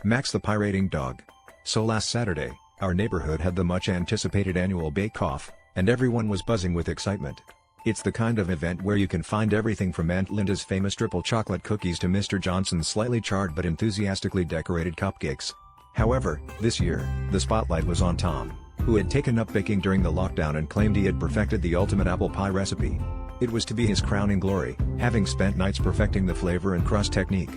Max the Pie-rating dog. So last Saturday, our neighborhood had the much-anticipated annual bake-off, and everyone was buzzing with excitement. It's the kind of event where you can find everything from Aunt Linda's famous triple chocolate cookies to Mr. Johnson's slightly charred but enthusiastically decorated cupcakes. However, this year, the spotlight was on Tom, who had taken up baking during the lockdown and claimed he had perfected the ultimate apple pie recipe. It was to be his crowning glory, having spent nights perfecting the flavor and crust technique.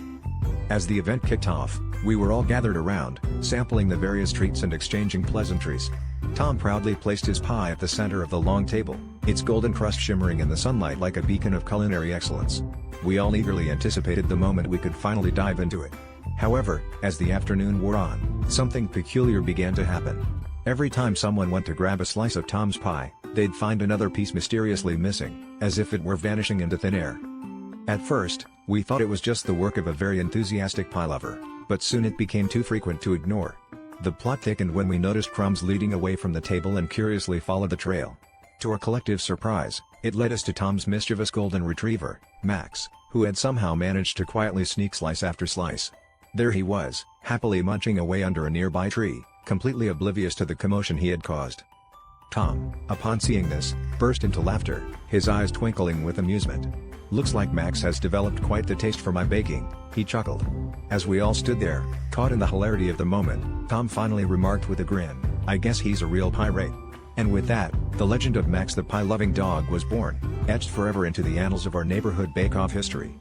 As the event kicked off, we were all gathered around, sampling the various treats and exchanging pleasantries. Tom proudly placed his pie at the center of the long table, its golden crust shimmering in the sunlight like a beacon of culinary excellence. We all eagerly anticipated the moment we could finally dive into it. However, as the afternoon wore on, something peculiar began to happen. Every time someone went to grab a slice of Tom's pie, they'd find another piece mysteriously missing, as if it were vanishing into thin air. At first, we thought it was just the work of a very enthusiastic pie lover, but soon it became too frequent to ignore. The plot thickened when we noticed crumbs leading away from the table and curiously followed the trail. To our collective surprise, it led us to Tom's mischievous golden retriever, Max, who had somehow managed to quietly sneak slice after slice. There he was, happily munching away under a nearby tree, completely oblivious to the commotion he had caused. Tom, upon seeing this, burst into laughter, his eyes twinkling with amusement. "Looks like Max has developed quite the taste for my baking," he chuckled. As we all stood there, caught in the hilarity of the moment, Tom finally remarked with a grin, "I guess he's a real pirate." And with that, the legend of Max the pie-loving dog was born, etched forever into the annals of our neighborhood bake-off history.